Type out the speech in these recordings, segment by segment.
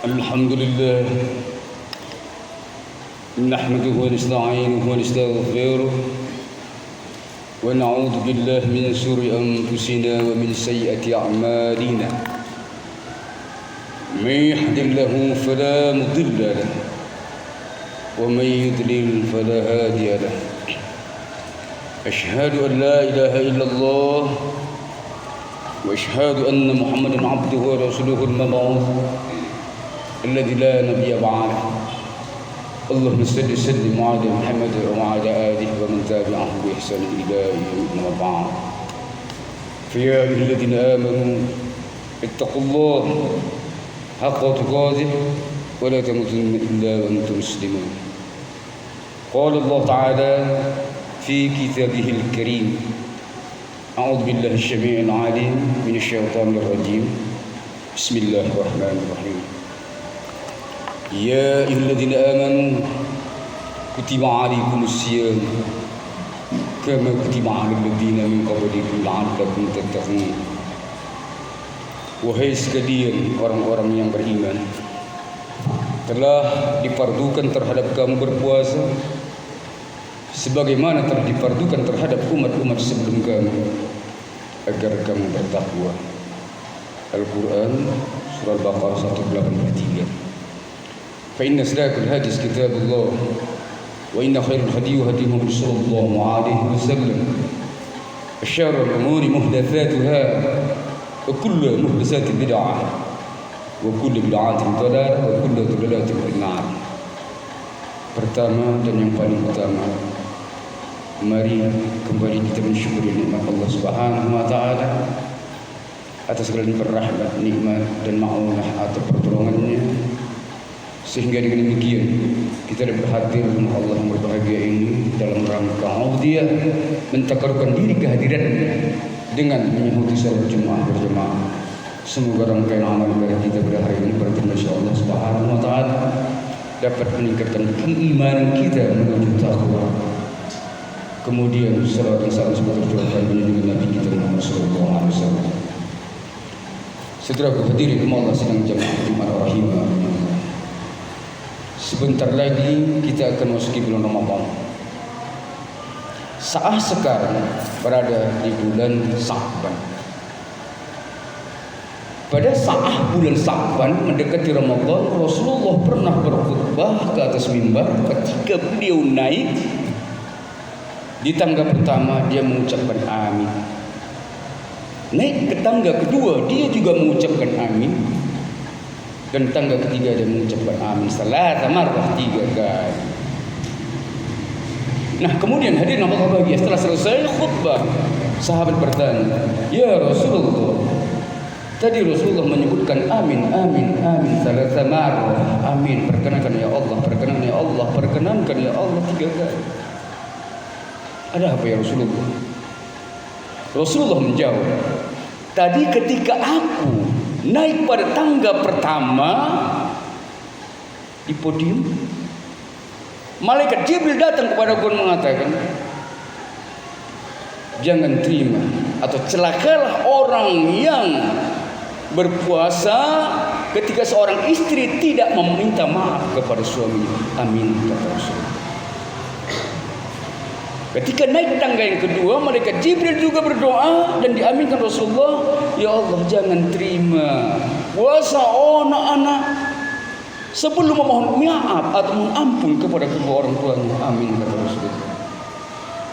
الحمد لله نحمده ونستعينه ونستغفره ونعوذ بالله من شرور أنفسنا ومن سيئات أعمالنا من يهد الله فلا مضل له ومن يضلل فلا هادي له أشهد أن لا إله إلا الله وأشهد أن محمدا عبده ورسوله المبعوث الذي لا نبي بعده اللهم صل وسلم على محمد وعلى آله ومن تبعه بإحسان إلى يوم البعث فيا أيها الذين آمنوا اتقوا الله حق تقاته ولا تموتن إلا وأنتم مسلمون قال الله تعالى في كتابه الكريم أعوذ بالله السميع العليم من الشيطان الرجيم بسم الله الرحمن الرحيم يا أيها الذين آمنوا كتب عليكم الصيام كما كتب على الذين من قبلكم لعلكم تتقون. Wahai sekalian orang-orang yang beriman, telah difardukan terhadap kamu berpuasa sebagaimana telah difardukan terhadap umat-umat sebelum kamu agar kamu bertakwa. Al-Quran surah Al-Baqarah 183. فإن أصدق الحديث كتاب الله وإن خير الهدي هدي محمد صلى الله عليه وسلم وشر الأمور محدثاتها وكل محدثات بدعة وكل بدعة ضلالة وكل ضلالة في النار. Pertama dan yang paling utama, mari kembali kita mensyukuri nikmat Allah Subhanahu wa taala atas segala rahmat, nikmat dan ma'unah atau pertolongannya, sehingga dengan demikian kita dapat hadir dengan Allah yang berbahagia ini dalam rangka audiah mentakarkan diri kehadirannya dengan menyambut salat Jumat berjemaah. Semoga rangkaian amal ibadah kita pada hari ini bertemu Allah Subhanahu wa taala dapat meningkatkan keimanan kita menuju takwa. Kemudian salawat dan salam semoga tercurahkan menuju Nabi kita Muhammad sallallahu alaihi wasallam. Saudaraku hadirin Allah sedang jemaah Jumat rahimah. Sebentar lagi kita akan memasuki bulan Ramadan. Saat sekarang berada di bulan Sya'ban. Pada saat bulan Sya'ban mendekati Ramadan, Rasulullah pernah berkhutbah ke atas mimbar. Ketika beliau naik di tangga pertama, dia mengucapkan amin. Naik ke tangga kedua, dia juga mengucapkan amin. Dan tangga ketiga dia mengucapkan amin salasa marrah, 3 kali. Nah, kemudian hadirin Allah bahagia, setelah selesai khutbah, sahabat bertanya, "Ya Rasulullah, tadi Rasulullah menyebutkan amin, amin, amin salasa marrah. Amin, perkenankan ya Allah, perkenankan ya Allah, perkenankan ya Allah 3 kali. Ada apa ya Rasulullah?" Rasulullah menjawab, "Tadi ketika aku naik pada tangga pertama di podium, malaikat Jibril datang kepadaku dan mengatakan, jangan terima atau celakalah orang yang berpuasa ketika seorang istri tidak meminta maaf kepada suaminya." Amin, kata Rasulullah. Ketika naik tangga yang kedua, malaikat Jibril juga berdoa dan diaminkan Rasulullah, "Ya Allah, jangan terima puasa anak-anak sebelum memohon maaf atau mengampun kepada kedua orang tuanya." Amin, kata Rasulullah.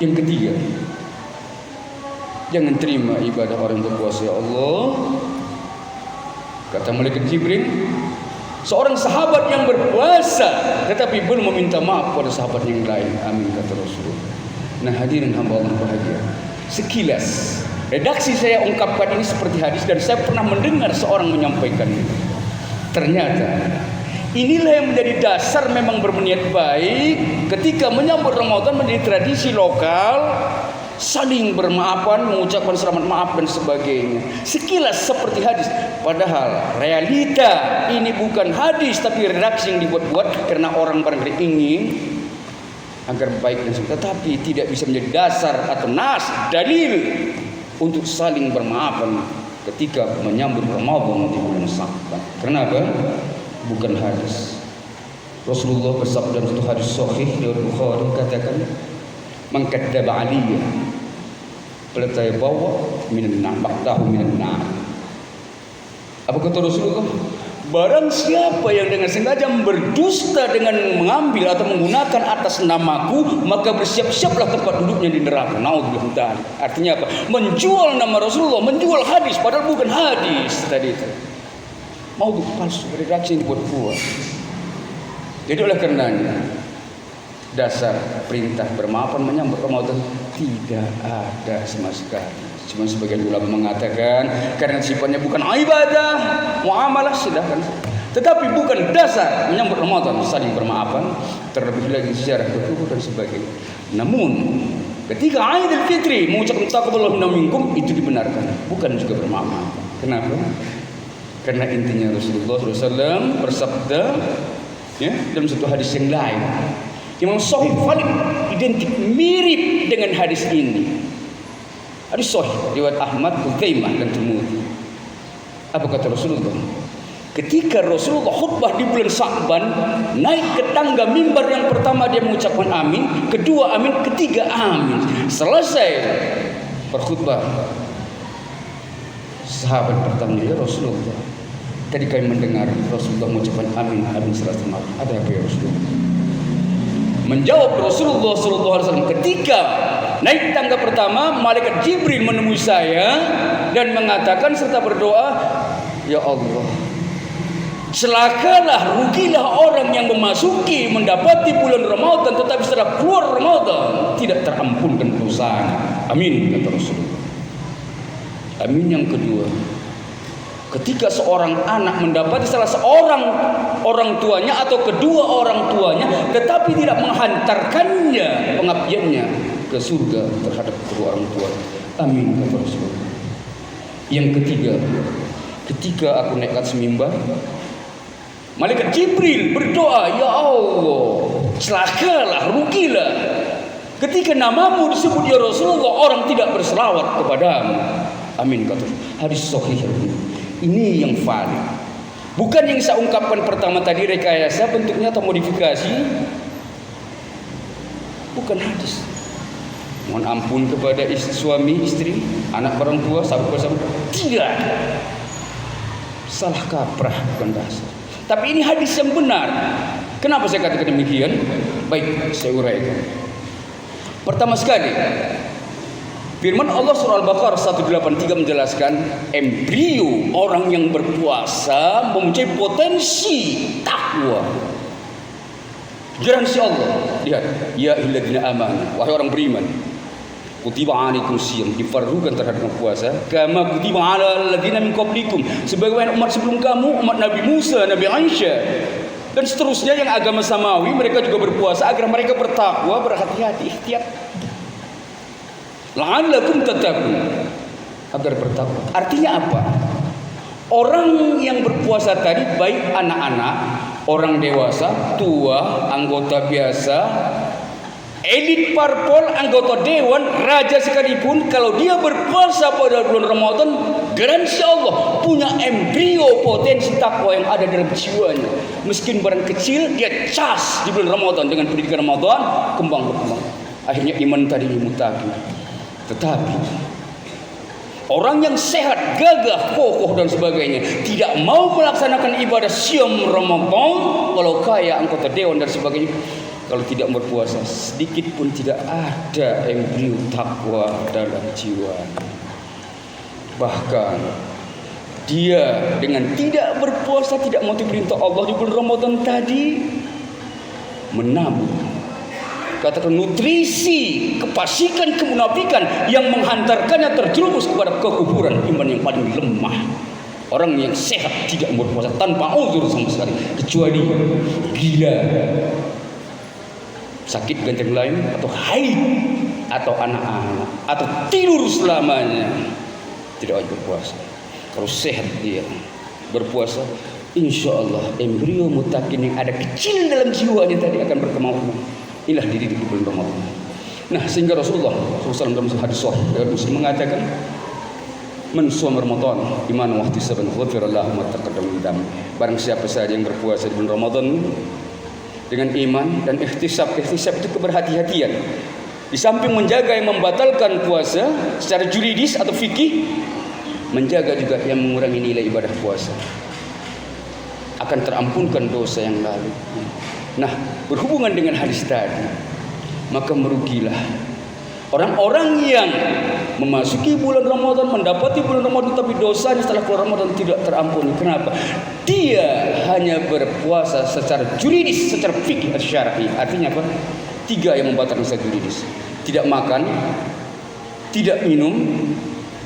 Yang ketiga, jangan terima ibadah orang berpuasa, ya Allah. Kata malaikat Jibril, seorang sahabat yang berpuasa tetapi belum meminta maaf pada sahabat yang lain. Amin, kata Rasulullah. Nah, hadirin hamba Allah bahagia, sekilas redaksi saya ungkapkan ini seperti hadis dan saya pernah mendengar seorang menyampaikan ini. Ternyata inilah yang menjadi dasar memang berniat baik ketika menyambut Ramadan menjadi tradisi lokal, saling bermaafan, mengucapkan selamat maaf dan sebagainya. Sekilas seperti hadis, padahal realita ini bukan hadis tapi redaksi yang dibuat-buat karena orang barangkali ingin agar baik dan sebagainya, tetapi tidak bisa menjadi dasar atau nas dalil untuk saling bermaafan ketika menyambut Ramadan di bulan Sya'ban. Kenapa? bukan hadis. Rasulullah bersabda dalam satu hadis sahih riwayat Bukhari katakan, "Man kadzdzaba aliyya falyatabawa minan nar, maqtahu minan nar." Apa kata Rasulullah? Barang siapa yang dengan sengaja berdusta dengan mengambil atau menggunakan atas namaku, maka bersiap-siaplah tempat duduknya di neraka. Naudzubillah. Artinya apa? Menjual nama Rasulullah, menjual hadis padahal bukan hadis tadi itu. Mau palsu, redaksi yang dibuat-buat. Jadi oleh karenanya dasar perintah bermaafan menyambut Ramadan tidak ada sama sekali. Cuma sebagian ulama mengatakan karena sifatnya bukan ibadah, muamalah silahkan. Tetapi bukan dasar menyambut Ramadan saling bermaafan, terlebih lagi secara berkumpul dan sebagainya. Namun ketika Aidil Fitri mengucapkan taqabbalallahu minkum itu dibenarkan, bukan juga bermaaf. Kenapa? Karena intinya Rasulullah SAW bersabda ya, dalam satu hadis yang lain yang sahih valid identik mirip dengan hadis ini. Hadis sahih riwayat Ahmad, Utsaimmah dan Tirmidzi. Apa kata Rasulullah? Ketika Rasulullah khutbah di bulan Sya'ban, naik ke tangga mimbar yang pertama dia mengucapkan amin, kedua amin, ketiga amin. Selesai berkhutbah, sahabat bertanya, "Ya Rasulullah, tadi kami mendengar Rasulullah mengucapkan amin, amin serta maaf. Ada apa ya Rasulullah?" Menjawab Rasulullah SAW, ketika naik tangga pertama, malaikat Jibril menemui saya dan mengatakan serta berdoa, "Ya Allah, celakalah, rugilah orang yang memasuki mendapati bulan Ramadan tetapi setelah keluar Ramadan tidak terampunkan dosanya." Amin, kata Rasulullah. Amin yang kedua, ketika seorang anak mendapati salah seorang orang tuanya atau kedua orang tuanya tetapi tidak menghantarkannya pengabdiannya ke surga terhadap kedua orang tua. Amin, kata Rasulullah. Yang ketiga, ketika aku naik ke atas mimbar, malaikat Jibril berdoa, "Ya Allah, celakalah, rugilah ketika namamu disebut ya Rasulullah, orang tidak berselawat kepadamu." Amin, kata Rasulullah. Hadis sahih ini yang valid. Bukan yang saya ungkapkan pertama tadi rekayasa bentuknya atau modifikasi. Bukan hadis. Mohon ampun kepada suami, istri, anak orang tua, sahabat-sahabat. Tidak. Salah kaprah bukan dasar. Tapi ini hadis yang benar. Kenapa saya katakan demikian? Baik, saya uraikan. Pertama sekali, firman Allah surah Al-Baqarah 183 menjelaskan embrio orang yang berpuasa mempunyai potensi takwa. Garansi Allah. Lihat, ya ayyuhalladzina amanu, wahai orang beriman, kutiba alaikum siyam, difardukan terhadap puasa, kama kutiba alal ladzina min qablikum, sebagaimana umat sebelum kamu, umat Nabi Musa, Nabi Aisyah dan seterusnya yang agama samawi, mereka juga berpuasa agar mereka bertakwa, berhati-hati, ihtiyat. La'allakum tattaqun, agar bertakwa. Artinya apa? Orang yang berpuasa tadi baik anak-anak, orang dewasa, tua, anggota biasa, elit parpol, anggota dewan, raja sekalipun, kalau dia berpuasa pada bulan Ramadan, garansi Allah punya embrio potensi takwa yang ada dalam jiwanya. Meskipun barang kecil, dia cas di bulan Ramadan dengan pendidikan Ramadan, kembang berkembang. Akhirnya iman tadi mutakin. Tetapi orang yang sehat, gagah, kokoh dan sebagainya tidak mau melaksanakan ibadah siam Ramadan, walau kaya anggota dewan dan sebagainya, kalau tidak berpuasa sedikit pun tidak ada embrio takwa dalam jiwa. Bahkan dia dengan tidak berpuasa, tidak mau perintah Allah di bulan Ramadan tadi, menabung, katakan nutrisi kefasikan, kemunafikan yang menghantarkannya terjerumus kepada kekufuran, iman yang paling lemah. Orang yang sehat tidak berpuasa tanpa uzur sama sekali, kecuali gila, sakit ganjil lain, atau haid, atau anak-anak, atau tidur selamanya, tidak wajib berpuasa. Kalau sehat dia berpuasa, insya Allah embrio mutakin yang ada kecil dalam jiwanya tadi akan berkembang. Inilah diri di bulan Ramadan. Nah, sehingga Rasulullah SAW dalam hadis sahih Muslim mengatakan, Man shoma Ramadan imanan wa ihtisaban ghufira lahu ma taqaddama min dhanbi. Barang siapa saja yang berpuasa di bulan Ramadan dengan iman dan ihtisab itu keberhati-hatian. Di samping menjaga yang membatalkan puasa secara juridis atau fikih, menjaga juga yang mengurangi nilai ibadah puasa. Akan terampunkan dosa yang lalu. Nah, berhubungan dengan hadis tadi, maka merugilah orang-orang yang memasuki bulan Ramadan, mendapati bulan Ramadan, tapi dosanya setelah keluar Ramadan tidak terampuni. Kenapa? Dia hanya berpuasa secara juridis, secara fikih atau syar'i. Artinya apa? 3 yang membatalkan secara juridis. Tidak makan, tidak minum,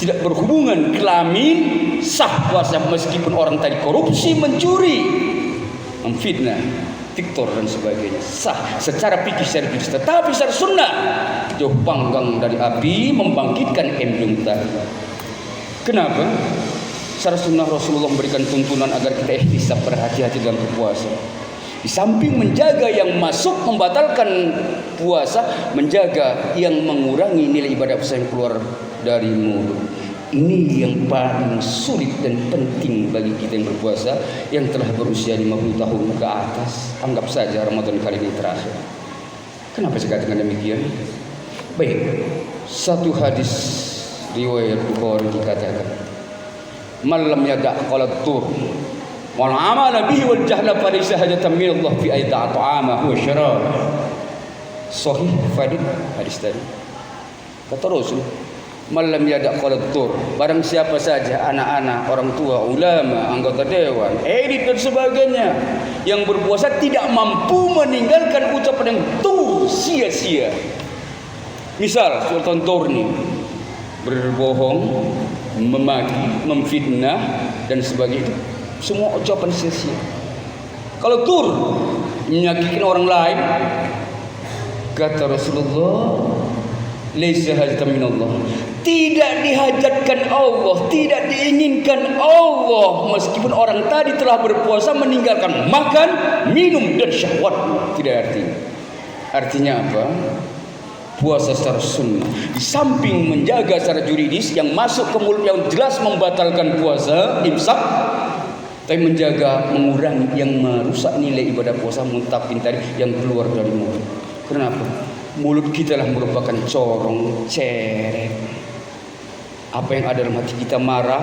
tidak berhubungan kelamin, sah puasa meskipun orang tadi korupsi, mencuri, memfitnah, diktator dan sebagainya, sah secara fikih secara juridis. Tetapi secara sunnah jauh panggang dari api, membangkitkan emblem tadi. Kenapa? Secara sunnah Rasulullah memberikan tuntunan agar kita ihtisab, berhati-hati dalam berpuasa. Di samping menjaga yang masuk membatalkan puasa, menjaga yang mengurangi nilai ibadah puasa yang keluar dari mulut. Ini yang paling sulit dan penting bagi kita yang berpuasa yang telah berusia 50 tahun ke atas. Anggap saja Ramadan kali ini terakhir. Kenapa saya katakan demikian? Baik, satu hadis riwayat Bukhari dikatakan, "Malam yada' qalat tur wal amala bihi wal jahla fa laysa hajatan min Allah fi ayta ta'ama wa syarab." Sahih hadis tadi. Kata Rasul, "Malam yada' qalat tur." Barang siapa saja anak-anak, orang tua, ulama, anggota dewan, elit dan sebagainya yang berpuasa tidak mampu meninggalkan ucapan yang tur, sia-sia. Misal Sultan Turni berbohong, memaki, memfitnah dan sebagainya, itu semua ucapan sia-sia. Kalau tur menyakitkan orang lain, kata Rasulullah, laisa hajatan minallah, tidak dihajatkan Allah, tidak diinginkan Allah, meskipun orang tadi telah berpuasa meninggalkan makan, minum dan syahwat. Tidak artinya apa? Puasa secara sunnah, di samping menjaga secara juridis yang masuk ke mulut yang jelas membatalkan puasa, imsak, tapi menjaga mengurangi yang merusak nilai ibadah puasa, muntakin tadi yang keluar dari mulut. Kenapa? Mulut kita lah merupakan corong, ceret. Apa yang ada dalam hati kita marah,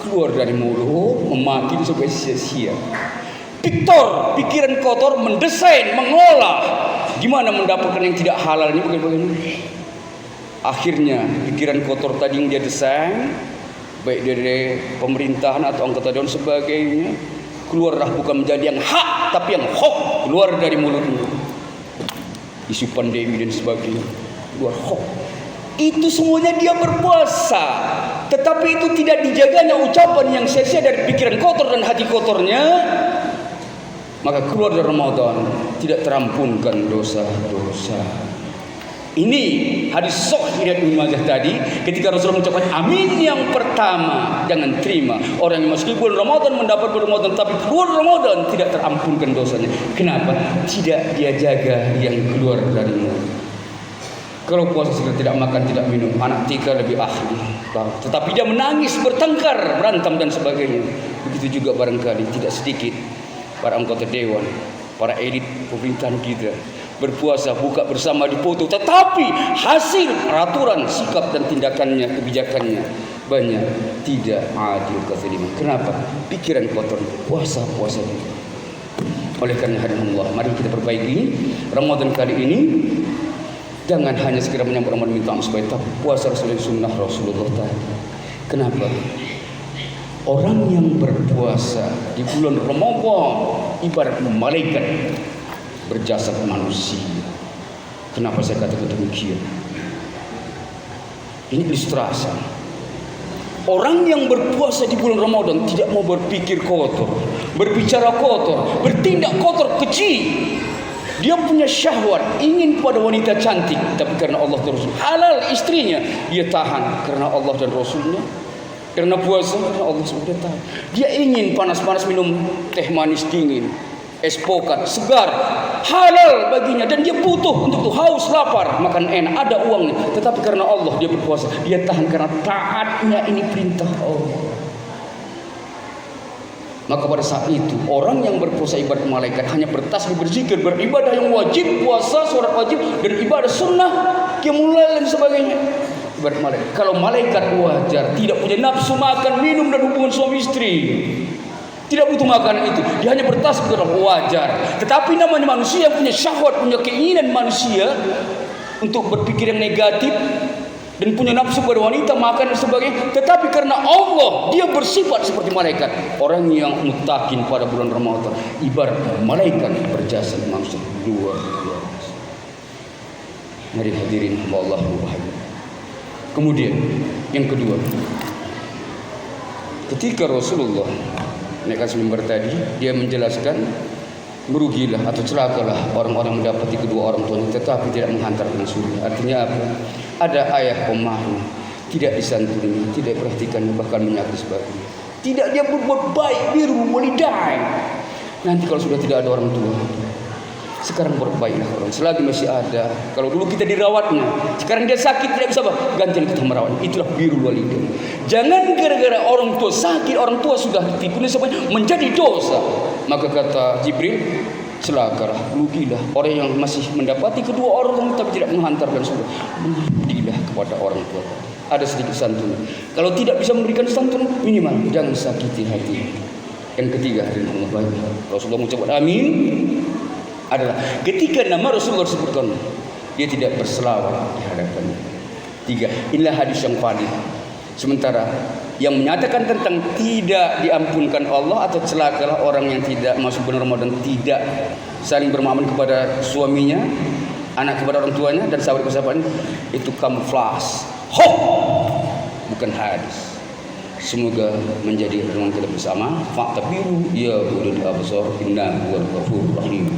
keluar dari mulut, memaki sampai sia-sia. Diktator, pikiran kotor, mendesain, mengolah. Gimana mendapatkan yang tidak halal ini, bagaimana? Akhirnya pikiran kotor tadi yang dia desain, baik dari pemerintahan atau anggota dewan sebagainya, keluarlah bukan menjadi yang hak, tapi yang hok, keluar dari mulutnya. Isu pandemi dan sebagainya, keluar hok. Itu semuanya dia berpuasa, tetapi itu tidak dijaganya ucapan yang sia-sia dari pikiran kotor dan hati kotornya, maka keluar dari Ramadan tidak terampunkan dosa-dosa. Ini hadis sahih dari Ibnu Majah tadi, ketika Rasulullah mengucapkan amin yang pertama, jangan terima orang yang meskipun Ramadan mendapat Ramadan tapi keluar Ramadan tidak terampunkan dosanya. Kenapa? Tidak dia jaga yang keluar dari mulut. Kalau puasa segera tidak makan, tidak minum, anak tika lebih ahli. Tetapi dia menangis, bertengkar, berantem dan sebagainya. Begitu juga barangkali tidak sedikit para anggota dewan, para elit pemerintahan kita berpuasa, buka bersama di foto, tetapi hasil peraturan, sikap dan tindakannya, kebijakannya banyak tidak adil kezaliman. Kenapa? Pikiran kotor, puasa. Oleh karena hadirin Allah, mari kita perbaiki Ramadan kali ini. Jangan hanya sekedar menyambut Ramadan minta supaya tak puasa Rasulullah, sunnah Rasulullah tadi. Kenapa? Orang yang berpuasa di bulan Ramadan ibarat malaikat berjasa ke manusia. Kenapa saya katakan demikian? Ini ilustrasi. Orang yang berpuasa di bulan Ramadan tidak mau berpikir kotor, berbicara kotor, bertindak kotor, keji. Dia punya syahwat, ingin pada wanita cantik, tapi karena Allah dan Rasul halal istrinya, dia tahan karena Allah dan Rasulnya. Karena puasa, karena Allah SWT. Dia ingin panas-panas minum teh manis dingin, es pokat segar, halal baginya, dan dia butuh untuk itu, haus lapar, makan enak, ada uangnya, tetapi karena Allah dia berpuasa, dia tahan karena taatnya ini perintah Allah. Maka pada saat itu orang yang berpuasa ibadat malaikat hanya bertasbih, berzikir, beribadah yang wajib, puasa, sholat wajib, dan ibadah sunnah, qiyamul lail dan sebagainya. Ibadat malaikat. Kalau malaikat wajar, tidak punya nafsu makan, minum, dan hubungan suami istri, tidak butuh makanan itu, dia hanya bertasbih, wajar. Tetapi namanya manusia yang punya syahwat, punya keinginan manusia untuk berpikir yang negatif dan punya nafsu pada wanita, makan dan sebagainya. Tetapi karena Allah, dia bersifat seperti malaikat. Orang yang mutakin pada bulan Ramadan ibarat malaikat berjasa di manusia, luar biasa. Mari hadirin Allah bahagia. Kemudian yang kedua, ketika Rasulullah naik atas mimbar tadi, dia menjelaskan merugilah atau celakalah orang-orang mendapati kedua orang tuanya tetapi tidak menghantarkan surga. Artinya apa? Ada ayah pemalu, tidak disantuni, tidak perhatikan, bahkan menyakiti sebagainya. Tidak dia berbuat baik, biru walidain. Nanti kalau sudah tidak ada orang tua, sekarang berbaiklah orang selagi masih ada. Kalau dulu kita dirawatnya, sekarang dia sakit tidak bisa apa? Gantian kita merawat. Itulah biru walidain. Jangan gara-gara orang tua sakit, orang tua sudah dipikul semuanya menjadi dosa. Maka kata Jibril, celakalah, rugilah orang yang masih mendapati kedua orang tapi tidak menghantarkan surga. Mengabdilah kepada orang tua. Ada sedikit santunan. Kalau tidak bisa memberikan santunan, minimal jangan sakiti hati. Yang ketiga, Rasulullah mengucapkan amin adalah ketika nama Rasulullah disebutkan, dia tidak berselawat di hadapannya. Tiga, inilah hadis yang valid. Sementara yang menyatakan tentang tidak diampunkan Allah atau celakalah orang yang tidak masuk bulan Ramadan, tidak saling bermuamalah kepada suaminya, anak kepada orang tuanya, dan sahabat-sahabatnya, itu kamuflase, bukan hadis. Semoga menjadi renungan kita bersama. Fa'tabiru ya ulul absar, innahu huwal ghafurur rahim.